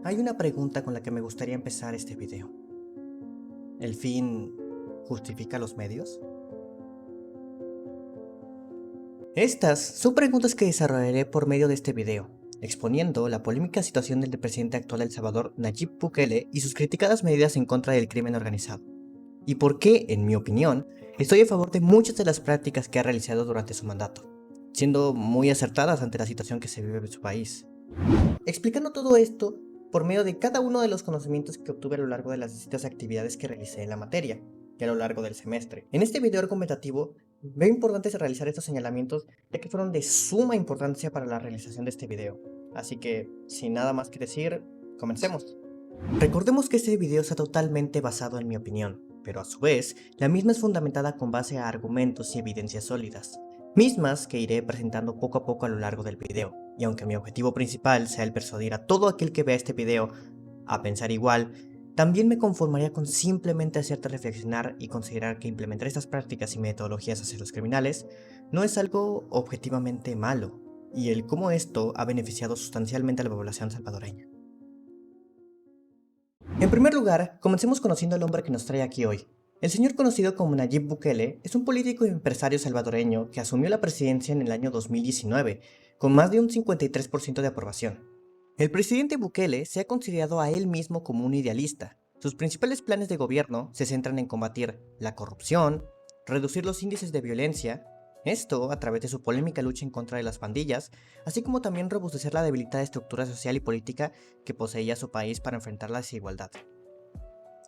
Hay una pregunta con la que me gustaría empezar este video. ¿El fin justifica los medios? Estas son preguntas que desarrollaré por medio de este video, exponiendo la polémica situación del presidente actual de El Salvador, Nayib Bukele, y sus criticadas medidas en contra del crimen organizado. Y por qué, en mi opinión, estoy a favor de muchas de las prácticas que ha realizado durante su mandato, siendo muy acertadas ante la situación que se vive en su país. Explicando todo esto por medio de cada uno de los conocimientos que obtuve a lo largo de las distintas actividades que realicé en la materia y a lo largo del semestre. En este video argumentativo veo importante realizar estos señalamientos ya que fueron de suma importancia para la realización de este video. Así que, sin nada más que decir, comencemos. Recordemos que este video está totalmente basado en mi opinión, pero a su vez, la misma es fundamentada con base a argumentos y evidencias sólidas, mismas que iré presentando poco a poco a lo largo del video. Y aunque mi objetivo principal sea el persuadir a todo aquel que vea este video a pensar igual, también me conformaría con simplemente hacerte reflexionar y considerar que implementar estas prácticas y metodologías hacia los criminales no es algo objetivamente malo, y el cómo esto ha beneficiado sustancialmente a la población salvadoreña. En primer lugar, comencemos conociendo al hombre que nos trae aquí hoy. El señor conocido como Nayib Bukele es un político y empresario salvadoreño que asumió la presidencia en el año 2019, con más de un 53% de aprobación. El presidente Bukele se ha considerado a él mismo como un idealista. Sus principales planes de gobierno se centran en combatir la corrupción, reducir los índices de violencia, esto a través de su polémica lucha en contra de las pandillas, así como también robustecer la debilitada estructura social y política que poseía su país para enfrentar la desigualdad.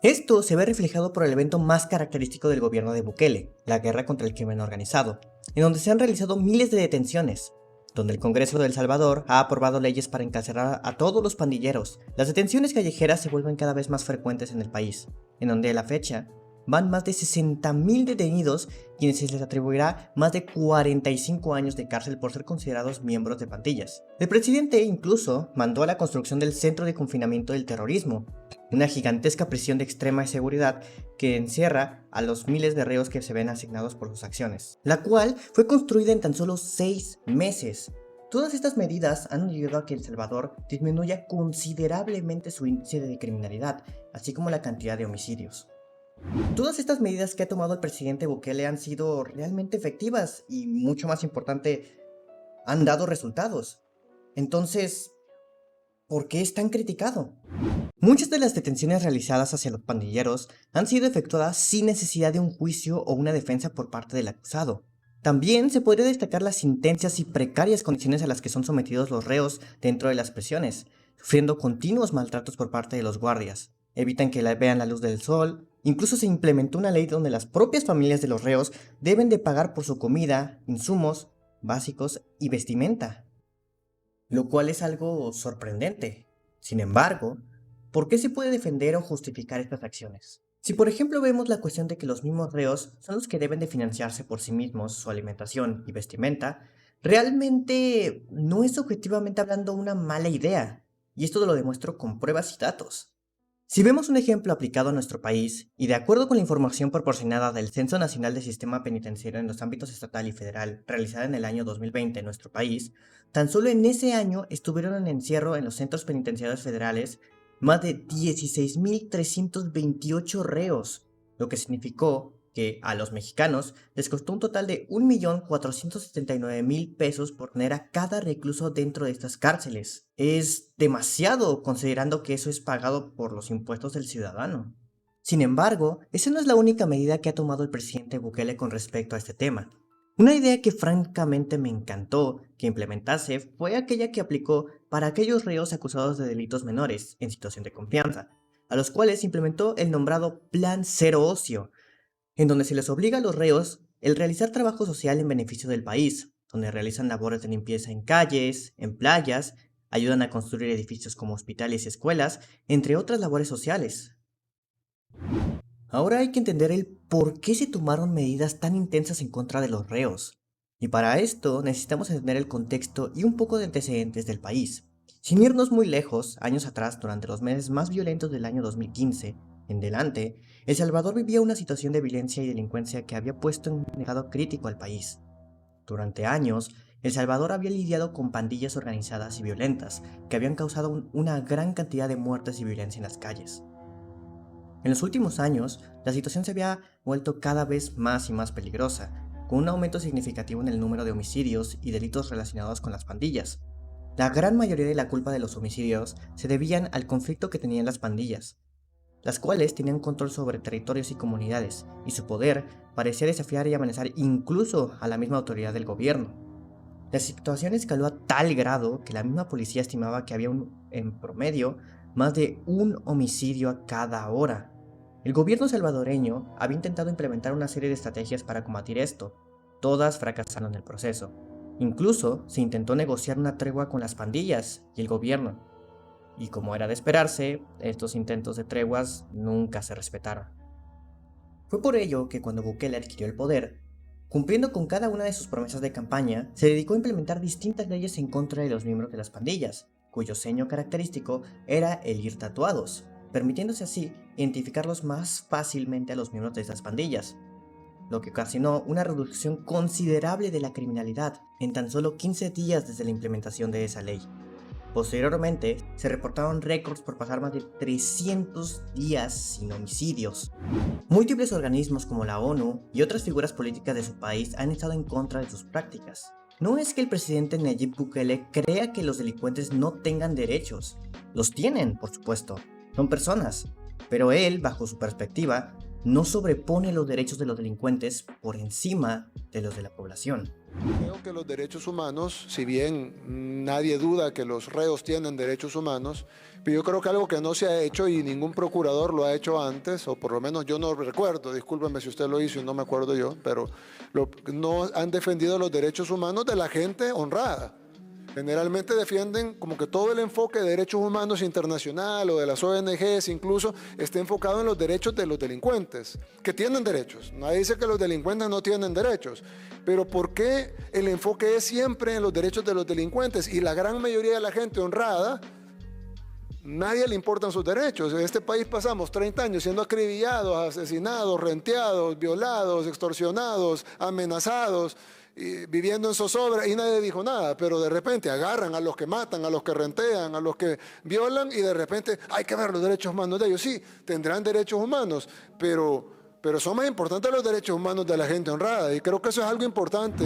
Esto se ve reflejado por el evento más característico del gobierno de Bukele, la guerra contra el crimen organizado, en donde se han realizado miles de detenciones, donde el Congreso de El Salvador ha aprobado leyes para encarcelar a todos los pandilleros. Las detenciones callejeras se vuelven cada vez más frecuentes en el país, en donde a la fecha van más de 60.000 detenidos, quienes se les atribuirá más de 45 años de cárcel por ser considerados miembros de pandillas. El presidente incluso mandó a la construcción del Centro de Confinamiento del Terrorismo, una gigantesca prisión de extrema seguridad que encierra a los miles de reos que se ven asignados por sus acciones, la cual fue construida en tan solo 6 meses. Todas estas medidas han ayudado a que El Salvador disminuya considerablemente su índice de criminalidad, así como la cantidad de homicidios. Todas estas medidas que ha tomado el presidente Bukele han sido realmente efectivas y, mucho más importante, han dado resultados. Entonces, ¿por qué es tan criticado? Muchas de las detenciones realizadas hacia los pandilleros han sido efectuadas sin necesidad de un juicio o una defensa por parte del acusado. También se podría destacar las intensas y precarias condiciones a las que son sometidos los reos dentro de las prisiones, sufriendo continuos maltratos por parte de los guardias. Evitan que vean la luz del sol. Incluso se implementó una ley donde las propias familias de los reos deben de pagar por su comida, insumos básicos y vestimenta, lo cual es algo sorprendente. Sin embargo, ¿por qué se puede defender o justificar estas acciones? Si por ejemplo vemos la cuestión de que los mismos reos son los que deben de financiarse por sí mismos su alimentación y vestimenta, realmente no es objetivamente hablando una mala idea, y esto lo demuestro con pruebas y datos. Si vemos un ejemplo aplicado a nuestro país, y de acuerdo con la información proporcionada del Censo Nacional del Sistema Penitenciario en los ámbitos estatal y federal, realizada en el año 2020 en nuestro país, tan solo en ese año estuvieron en encierro en los centros penitenciarios federales más de 16.328 reos, lo que significó que a los mexicanos les costó un total de 1.479.000 pesos por tener a cada recluso dentro de estas cárceles. Es demasiado considerando que eso es pagado por los impuestos del ciudadano. Sin embargo, esa no es la única medida que ha tomado el presidente Bukele con respecto a este tema. Una idea que francamente me encantó que implementase fue aquella que aplicó para aquellos reos acusados de delitos menores en situación de confianza, a los cuales implementó el nombrado Plan Cero Ocio, en donde se les obliga a los reos el realizar trabajo social en beneficio del país, donde realizan labores de limpieza en calles, en playas, ayudan a construir edificios como hospitales y escuelas, entre otras labores sociales. Ahora hay que entender el por qué se tomaron medidas tan intensas en contra de los reos. Y para esto necesitamos entender el contexto y un poco de antecedentes del país. Sin irnos muy lejos, años atrás, durante los meses más violentos del año 2015, en delante, El Salvador vivía una situación de violencia y delincuencia que había puesto en un estado crítico al país. Durante años, El Salvador había lidiado con pandillas organizadas y violentas que habían causado una gran cantidad de muertes y violencia en las calles. En los últimos años, la situación se había vuelto cada vez más y más peligrosa, con un aumento significativo en el número de homicidios y delitos relacionados con las pandillas. La gran mayoría de la culpa de los homicidios se debían al conflicto que tenían las pandillas, las cuales tenían control sobre territorios y comunidades, y su poder parecía desafiar y amenazar incluso a la misma autoridad del gobierno. La situación escaló a tal grado que la misma policía estimaba que había en promedio más de un homicidio a cada hora. El gobierno salvadoreño había intentado implementar una serie de estrategias para combatir esto. Todas fracasaron en el proceso. Incluso se intentó negociar una tregua con las pandillas y el gobierno. Y como era de esperarse, estos intentos de treguas nunca se respetaron. Fue por ello que cuando Bukele adquirió el poder, cumpliendo con cada una de sus promesas de campaña, se dedicó a implementar distintas leyes en contra de los miembros de las pandillas, cuyo seño característico era el ir tatuados, permitiéndose así identificarlos más fácilmente a los miembros de estas pandillas, lo que ocasionó una reducción considerable de la criminalidad en tan solo 15 días desde la implementación de esa ley. Posteriormente, se reportaron récords por pasar más de 300 días sin homicidios. Múltiples organismos como la ONU y otras figuras políticas de su país han estado en contra de sus prácticas. No es que el presidente Nayib Bukele crea que los delincuentes no tengan derechos. Los tienen, por supuesto. Son personas. Pero él, bajo su perspectiva, no sobrepone los derechos de los delincuentes por encima de los de la población. Creo que los derechos humanos, si bien nadie duda que los reos tienen derechos humanos, pero yo creo que algo que no se ha hecho y ningún procurador lo ha hecho antes, o por lo menos yo no recuerdo, discúlpenme si usted lo hizo y no me acuerdo yo, pero no han defendido los derechos humanos de la gente honrada. Generalmente defienden como que todo el enfoque de derechos humanos internacional o de las ONGs incluso esté enfocado en los derechos de los delincuentes, que tienen derechos. Nadie dice que los delincuentes no tienen derechos, pero ¿por qué el enfoque es siempre en los derechos de los delincuentes? Y la gran mayoría de la gente honrada, nadie le importan sus derechos. En este país pasamos 30 años siendo acribillados, asesinados, renteados, violados, extorsionados, amenazados, viviendo en zozobra y nadie dijo nada, pero de repente agarran a los que matan, a los que rentean, a los que violan y de repente hay que ver los derechos humanos de ellos. Sí, tendrán derechos humanos, pero son más importantes los derechos humanos de la gente honrada y creo que eso es algo importante.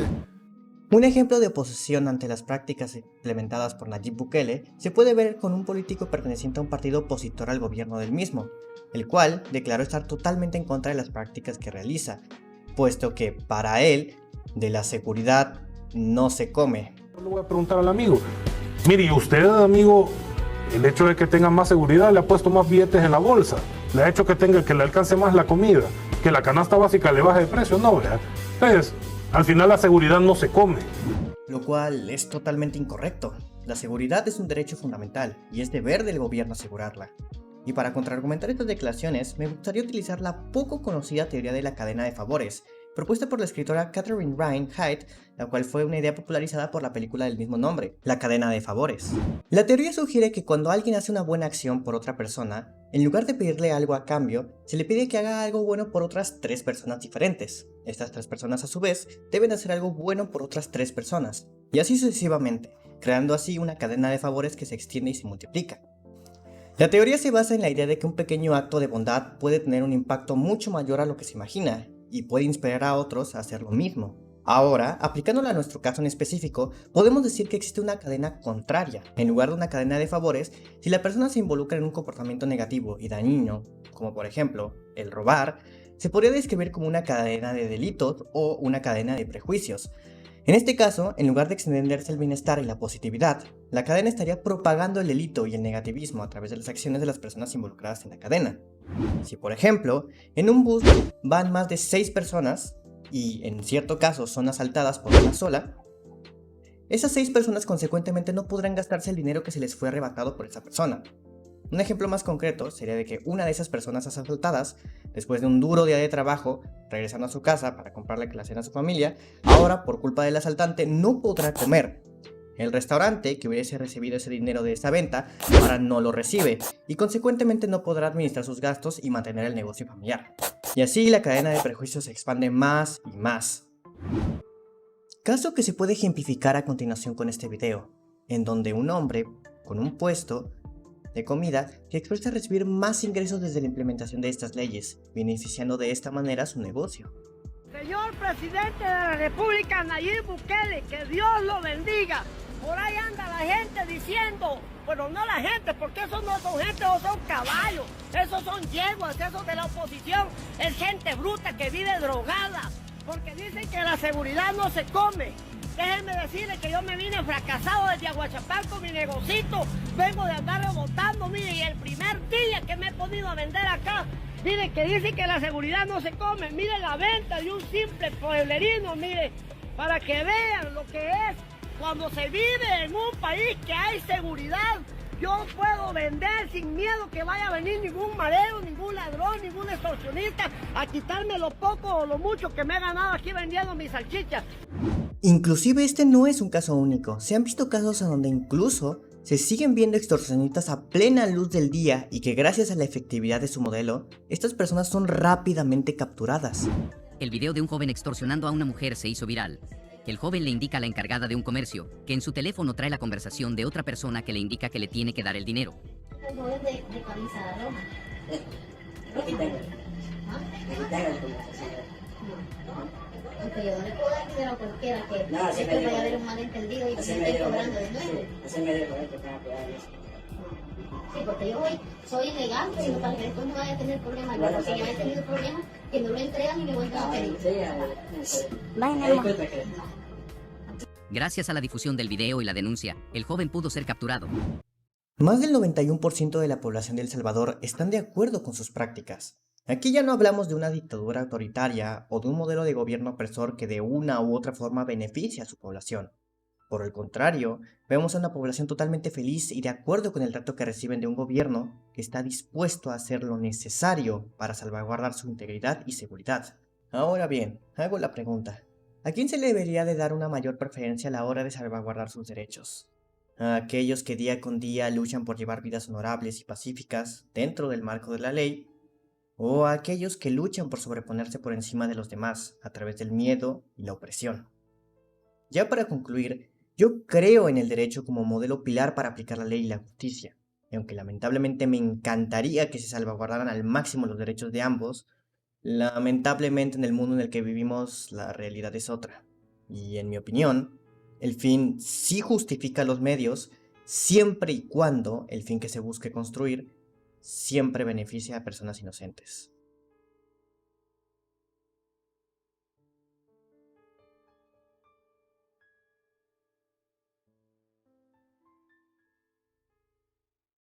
Un ejemplo de oposición ante las prácticas implementadas por Nayib Bukele se puede ver con un político perteneciente a un partido opositor al gobierno del mismo, el cual declaró estar totalmente en contra de las prácticas que realiza, puesto que para él de la seguridad no se come. Le voy a preguntar al amigo, mire, usted, amigo, el hecho de que tenga más seguridad le ha puesto más billetes en la bolsa, le ha hecho que le alcance más la comida, que la canasta básica le baje de precio, no, ¿verdad? Entonces, al final la seguridad no se come. Lo cual es totalmente incorrecto. La seguridad es un derecho fundamental y es deber del gobierno asegurarla. Y para contraargumentar estas declaraciones, me gustaría utilizar la poco conocida teoría de la cadena de favores, propuesta por la escritora Catherine Ryan Haidt, la cual fue una idea popularizada por la película del mismo nombre, La cadena de favores. La teoría sugiere que cuando alguien hace una buena acción por otra persona, en lugar de pedirle algo a cambio, se le pide que haga algo bueno por otras 3 personas diferentes. Estas 3 personas a su vez deben hacer algo bueno por otras 3 personas, y así sucesivamente, creando así una cadena de favores que se extiende y se multiplica. La teoría se basa en la idea de que un pequeño acto de bondad puede tener un impacto mucho mayor a lo que se imagina, y puede inspirar a otros a hacer lo mismo. Ahora, aplicándola a nuestro caso en específico, podemos decir que existe una cadena contraria. En lugar de una cadena de favores, si la persona se involucra en un comportamiento negativo y dañino, como por ejemplo, el robar, se podría describir como una cadena de delitos o una cadena de prejuicios. En este caso, en lugar de extenderse el bienestar y la positividad, la cadena estaría propagando el delito y el negativismo a través de las acciones de las personas involucradas en la cadena. Si por ejemplo, en un bus van más de 6 personas y en cierto caso son asaltadas por una sola, esas 6 personas consecuentemente no podrán gastarse el dinero que se les fue arrebatado por esa persona. Un ejemplo más concreto sería de que una de esas personas asaltadas, después de un duro día de trabajo, regresando a su casa para comprarle la cena a su familia, ahora por culpa del asaltante no podrá comer. El restaurante que hubiese recibido ese dinero de esa venta ahora no lo recibe y consecuentemente no podrá administrar sus gastos y mantener el negocio familiar. Y así la cadena de prejuicios se expande más y más. Caso que se puede ejemplificar a continuación con este video, en donde un hombre con un puesto de comida se expresa recibir más ingresos desde la implementación de estas leyes, beneficiando de esta manera su negocio. Señor presidente de la República, Nayib Bukele, que Dios lo bendiga. Por ahí anda la gente diciendo, bueno, no la gente, porque esos no son gente, esos son caballos, esos son yeguas, esos de la oposición, es gente bruta que vive drogada, porque dicen que la seguridad no se come. Déjenme decirles que yo me vine fracasado desde Aguachapán con mi negocito, vengo de andar rebotando, mire, y el primer día que me he podido a vender acá, mire, que dicen que la seguridad no se come, mire la venta de un simple pueblerino, mire, para que vean lo que es cuando se vive en un país que hay seguridad. Yo puedo vender sin miedo que vaya a venir ningún marero, ningún ladrón, ningún extorsionista a quitarme lo poco o lo mucho que me he ganado aquí vendiendo mis salchichas. Inclusive este no es un caso único, se han visto casos en donde incluso se siguen viendo extorsionistas a plena luz del día y que gracias a la efectividad de su modelo, estas personas son rápidamente capturadas. El video de un joven extorsionando a una mujer se hizo viral. El joven le indica a la encargada de un comercio que en su teléfono trae la conversación de otra persona que le indica que le tiene que dar el dinero. El joven de camisa roja. Aquí tengo. ¿Ah? Aquí tengo la conversación. No. Aunque yo no le puedo dar dinero a cualquiera que No, así me después dijo. vaya a haber un malentendido y que Así me me esté dijo. cobrando de nuevo. Sí, así me dijo él que tenga cuidado en eso. Sí, porque yo soy ilegal, sino para que después no vaya a tener problemas. Bueno, Porque ya he sí. tenido problemas que me lo entregan y me vuelven a pedir. Sí, Vayan, disculpe que... Gracias a la difusión del video y la denuncia, el joven pudo ser capturado. Más del 91% de la población de El Salvador están de acuerdo con sus prácticas. Aquí ya no hablamos de una dictadura autoritaria o de un modelo de gobierno opresor que de una u otra forma beneficia a su población. Por el contrario, vemos a una población totalmente feliz y de acuerdo con el trato que reciben de un gobierno que está dispuesto a hacer lo necesario para salvaguardar su integridad y seguridad. Ahora bien, hago la pregunta. ¿A quién se le debería de dar una mayor preferencia a la hora de salvaguardar sus derechos? ¿A aquellos que día con día luchan por llevar vidas honorables y pacíficas dentro del marco de la ley? ¿O a aquellos que luchan por sobreponerse por encima de los demás a través del miedo y la opresión? Ya para concluir, yo creo en el derecho como modelo pilar para aplicar la ley y la justicia, y aunque lamentablemente me encantaría que se salvaguardaran al máximo los derechos de ambos, lamentablemente en el mundo en el que vivimos la realidad es otra. Y en mi opinión, el fin sí justifica los medios siempre y cuando el fin que se busque construir siempre beneficia a personas inocentes.